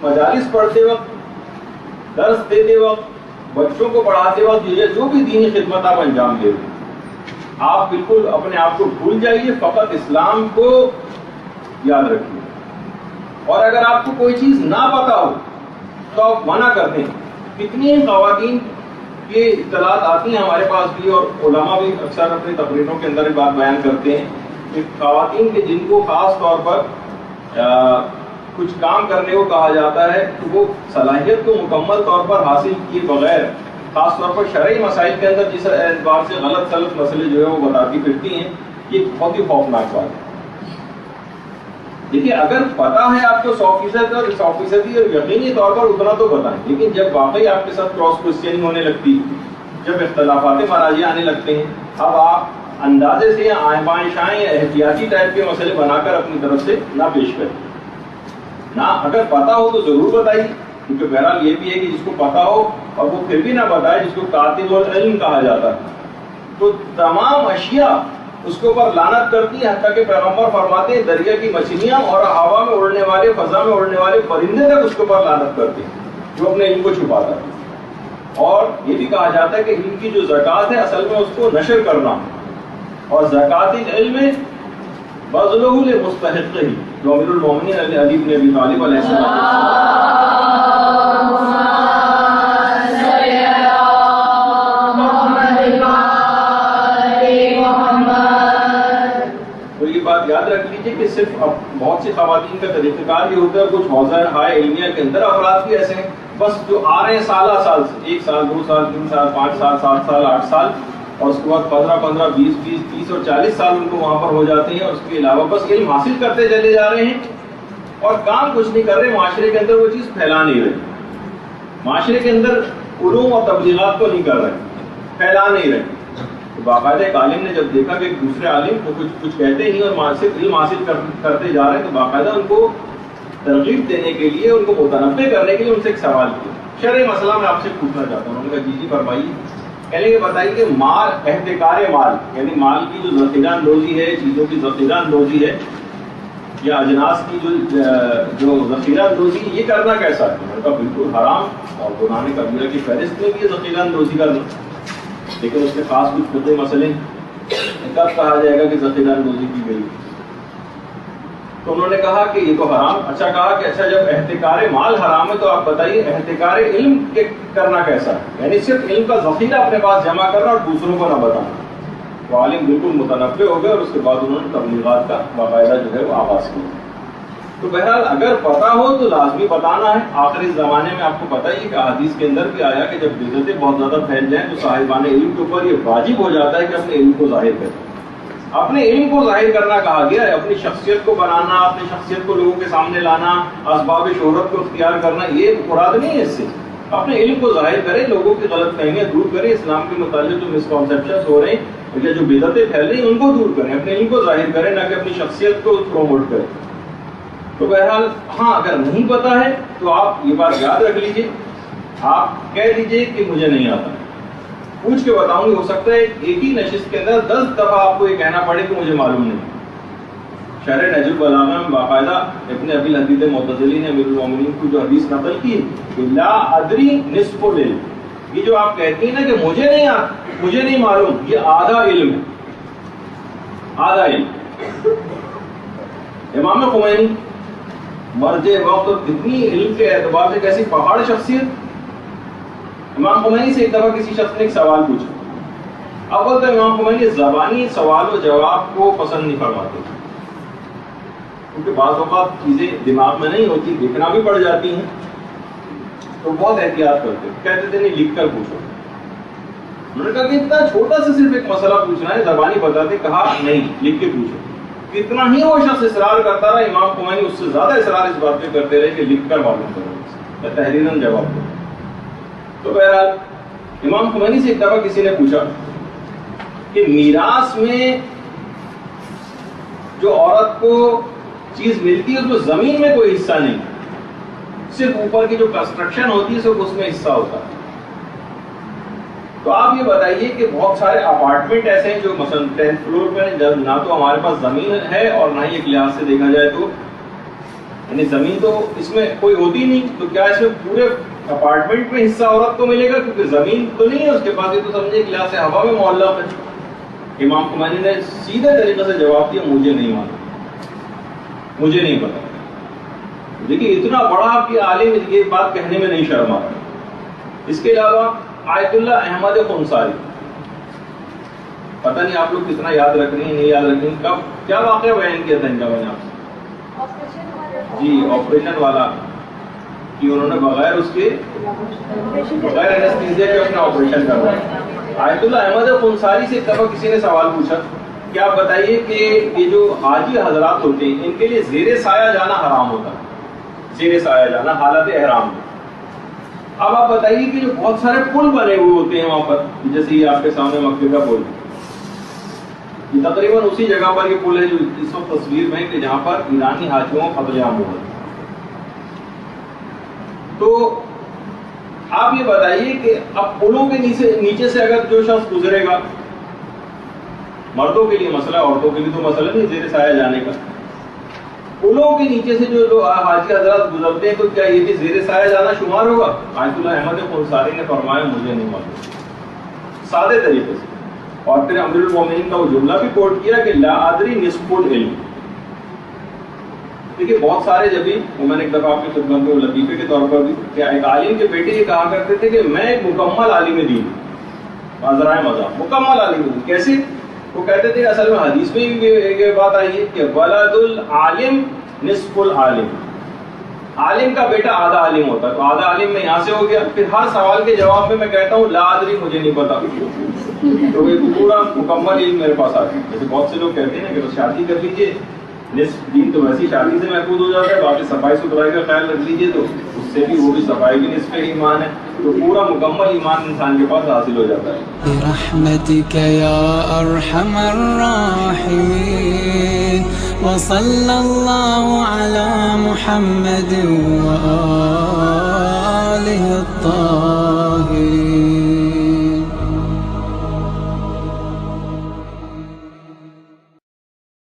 مجالس پڑھتے وقت، درس دیتے وقت، بچوں کو پڑھاتے وقت، جو بھی دینی خدمت آپ انجام دے رہے ہیں، آپ بالکل اپنے آپ کو بھول جائیے، فقط اسلام کو یاد رکھیے. اور اگر آپ کو کوئی چیز نہ پتا ہو تو آپ منع کرتے ہیں. کتنی خواتین کی اطلاعات آتی ہیں ہمارے پاس بھی، اور علماء بھی اکثر اپنی تقریروں کے اندر بات بیان کرتے ہیں کہ خواتین کے جن کو خاص طور پر کچھ کام کرنے کو کہا جاتا ہے تو وہ صلاحیت کو مکمل طور پر حاصل کیے بغیر، خاص طور پر شرعی مسائل کے اندر جس اعتبار سے غلط سلط مسئلے جو ہے وہ بتاتی پھرتی ہیں، یہ بہت ہی خوفناک بات ہے. دیکھیے اگر پتا ہے آپ کو 100% اور 100% اور یقینی طور پر اتنا تو بتائیں، لیکن جب واقعی آپ کے ساتھ کراس کوشچننگ ہونے لگتی، جب اختلافات مراجع آنے لگتے ہیں، اب آپ اندازے سے یا آئیں بائیں شائیں یا احتیاطی ٹائپ کے مسئلے بنا کر اپنی طرف سے نہ پیش کریں. نہ اگر پتا ہو تو ضرور بتائیے، کیونکہ بہرحال یہ بھی ہے کہ جس کو پتا ہو اور وہ پھر بھی نہ بتائے، جس کو کاتب العلم کہا جاتا ہے، تو تمام اشیاء اس کے اوپر لعنت کرتی ہیں، حتیٰ کہ پیغمبر فرماتے ہیں دریا کی مچھلیاں اور ہوا میں اڑنے والے، فضا میں اڑنے والے پرندے تک اس کے اوپر لعنت کرتے ہیں جو اپنے علم کو چھپاتا ہے. اور یہ بھی کہا جاتا ہے کہ علم کی جو زکوٰۃ ہے اصل میں اس کو نشر کرنا، اور زکوٰۃ العلم بذلہ لمستحقہ، جو امیر المومنین علی بن ابی طالب علیہ السلام یاد رکھ لیجیے کہ صرف بہت سی خواتین کا طریقہ کار یہ ہوتا ہے، کچھ حوزہ ہائے علمیہ کے اندر افراد بھی ایسے ہیں بس جو آ رہے ہیں سالہ سال سے، 1 سال 2 سال 3 سال 5 سال 7 سال 8 سال، اور اس کے بعد 15 20 30 اور 40 سال ان کو وہاں پر ہو جاتے ہیں، اور اس کے علاوہ بس علم حاصل کرتے چلے جا رہے ہیں اور کام کچھ نہیں کر رہے، معاشرے کے اندر وہ چیز پھیلا نہیں رہے، معاشرے کے اندر علوم اور تبلیغات کو نہیں کر رہے، پھیلا نہیں رہے. باقاعدہ ایک عالم نے جب دیکھا کہ دوسرے عالم کو کچھ کہتے نہیں اور صرف علم حاصل کرتے جا رہے ہیں، تو باقاعدہ ان کو ترغیب دینے کے لیے، ان کو متنبع کرنے کے لیے ان سے ایک سوال کیا. شرعی مسئلہ میں آپ سے پوچھنا چاہتا ہوں. انہوں نے کہا جی فرمائیے. کہنے کے بتائیے کہ مال، احتکار مال، یعنی مال کی جو ذخیرہ اندوزی ہے، چیزوں کی ذخیرہ اندوزی ہے یا اجناس کی جو ذخیرہ اندوزی، یہ کرنا کیسا ہے؟ ان کا بالکل حرام اور گناہ کبیرہ کی فہرست میں بھی یہ ذخیرہ اندوزی کرنا، لیکن اس میں خاص کچھ فقہی مسئلے کب کہا جائے گا کہ ذخیرہ اندوزی کی گئی. تو انہوں نے کہا کہ یہ تو حرام. اچھا کہا کہ اچھا جب احتکار مال حرام ہے تو آپ بتائیے احتکار علم کرنا کیسا ہے، یعنی صرف علم کا ذخیرہ اپنے پاس جمع کرنا اور دوسروں کو نہ بتانا. تو عالم بالکل متنبع ہو گئے اور اس کے بعد انہوں نے تبلیغات کا باقاعدہ جو ہے وہ آغاز کیا. تو بہرحال اگر پتا ہو تو لازمی بتانا ہے. آخری زمانے میں آپ کو پتہ ہی کہ حدیث کے اندر بھی آیا کہ جب بدعتیں بہت زیادہ پھیل جائیں تو صاحبان علم کے اوپر یہ واجب ہو جاتا ہے کہ اپنے علم کو ظاہر کریں. اپنے علم کو ظاہر کرنا کہا گیا ہے، اپنی شخصیت کو بنانا، اپنی شخصیت کو لوگوں کے سامنے لانا، اسباب شہرت کو اختیار کرنا، یہ مراد نہیں ہے. اس سے اپنے علم کو ظاہر کریں، لوگوں کی غلط فہمیاں دور کریں، اسلام کے متعلق جو مسکنسیپشنز ہو رہے ہیں یا جو بدعتیں پھیل رہی ہیں ان کو دور کریں، اپنے علم کو ظاہر کریں، نہ کہ اپنی شخصیت کو پروموٹ کریں. تو بہرحال ہاں اگر نہیں پتا ہے تو آپ یہ بات یاد رکھ لیجئے، آپ کہہ دیجئے کہ مجھے نہیں آتا، پوچھ کے بتاؤں گی. ہو سکتا ہے ایک ہی نشست کے اندر 10 دفعہ آپ کو یہ کہنا پڑے کہ مجھے معلوم نہیں. شرح نہج البلاغہ میں باقاعدہ ابن ابی الحدید معتزلی نے امیر المومنین کو جو حدیث نقل کی کہ لا ادری نصف العلم، یہ جو آپ کہتی ہیں نا کہ مجھے نہیں آتا، مجھے نہیں معلوم، یہ آدھا علم ہے، آدھا علم. امام خمینی مرج وقت اور کتنی علم کے اعتبار سے کیسی پہاڑ شخصیت. امام خمینی سے ایک دفعہ کسی شخص نے ایک سوال پوچھا. اول تو امام خمینی زبانی سوال و جواب کو پسند نہیں فرماتے، کیونکہ بعض اوقات چیزیں دماغ میں نہیں ہوتی، دیکھنا بھی پڑ جاتی ہیں، تو بہت احتیاط کرتے. کہتے تھے نہیں لکھ کر پوچھو. انہوں نے کہا کہ اتنا چھوٹا سا صرف ایک مسئلہ پوچھنا ہے، زبانی بتاتے. کہا نہیں لکھ کے پوچھو. کتنا ہی وہ شخص اصرار کرتا رہا، امام خمینی اس سے زیادہ اصرار اس بات پہ کرتے رہے کہ لکھ کر معلوم کرو، تحریراً جواب دو. تو بہرحال امام خمینی سے ایک دفعہ کسی نے پوچھا کہ میراث میں جو عورت کو چیز ملتی ہے اس میں زمین میں کوئی حصہ نہیں، صرف اوپر کی جو کنسٹرکشن ہوتی ہے صرف اس میں حصہ ہوتا ہے. تو آپ یہ بتائیے کہ بہت سارے اپارٹمنٹ ایسے ہیں جو مثلا 10th فلور پہ نہ تو ہمارے پاس زمین ہے اور نہ ہی ایک لحاظ سے دیکھا جائے تو یعنی زمین تو اس میں کوئی ہوتی نہیں، تو کیا اس میں پورے اپارٹمنٹ میں حصہ عورت کو ملے گا؟ کیونکہ زمین تو نہیں ہے اس کے پاس، یہ تو سمجھے گلاس ہوا میں معلق ہے۔ امام خمینی نے سیدھے طریقے سے جواب دیا مجھے نہیں معلوم، مجھے نہیں پتا۔ دیکھیے اتنا بڑا آپ کی عالم یہ بات کہنے میں نہیں شرما رہا۔ اس کے علاوہ آیت اللہ احمد خنساری، پتہ نہیں آپ لوگ کتنا یاد رکھ رہی ہیں نہیں یاد رکھ رہی ہیں، کب کیا واقعہ بیان کیا تھا ان کا میں نے آپ سے؟ جی آپریشن والا کہ انہوں نے بغیر اس کے بغیر اینستھیزیا کے اپنا آپریشن کروایا۔ آیت اللہ احمد خنساری سے ایک دفعہ کسی نے سوال پوچھا کہ آپ بتائیے کہ یہ جو حاجی حضرات ہوتے ہیں ان کے لیے زیر سایہ جانا حرام ہوتا ہے، زیر سایہ جانا حالت احرام میں۔ اب آپ بتائیے کہ جو بہت سارے پل بنے ہوئے ہوتے ہیں وہاں پر، جیسے یہ آپ کے سامنے مکے کا پل، یہ تقریباً اسی جگہ پر یہ پل ہے جو اس وقت تصویر میں کہ جہاں پر ایرانی حاجیوں کا قتل عام ہوا۔ تو آپ یہ بتائیے کہ اب پلوں کے نیچے سے اگر جو شخص گزرے گا، مردوں کے لیے مسئلہ، عورتوں کے لیے تو مسئلہ نہیں زیر سایہ جانے کا، پلوں کے نیچے سے جو حاجی حضرات گزرتے ہیں تو کیا یہ بھی زیر سایہ جانا شمار ہوگا؟ آیت اللہ احمد خنساری نے فرمایا مجھے نہیں معلوم، سادے طریقے سے۔ اور پھر امیر المومنین کا وہ جملہ بھی کوٹ کیا کہ لا ادری نصف العلم۔ دیکھیے بہت سارے جبھی میں نے ایک دفعہ آپ کی خدمت میں لطیفے کے طور پر بھی کہ ایک عالم کے بیٹے یہ کہا کرتے تھے کہ میں ایک مکمل عالم دین ہوں، معذرائے مذہب مکمل عالم دین۔ کیسے؟ وہ کہتے تھے اصل میں حدیث میں بھی یہ بات آئی ہے کہ ولد العالم نصف العالم، عالم کا بیٹا آدھا عالم ہوتا ہے، تو آدھا عالم میں یہاں سے ہو گیا۔ پھر ہر سوال کے جواب میں کہتا ہوں لا ادری مجھے نہیں پتا، تو یہ پورا مکمل علم میرے پاس آ گیا۔ جیسے بہت سے لوگ کہتے ہیں کہ تو شادی کر لیجیے، نصف دین تو ویسی شادی سے محفوظ ہو جاتا ہے، باقی صفائی ستھرائی کا خیال رکھ لیجیے تو اس سے بھی وہ بھی صفائی بھی نصف ایمان ہے، تو پورا مکمل ایمان انسان کے پاس حاصل ہو جاتا ہے۔ برحمتک یا ارحم الراحمین وصلی اللہ علی محمد وآلہ الطاہرین۔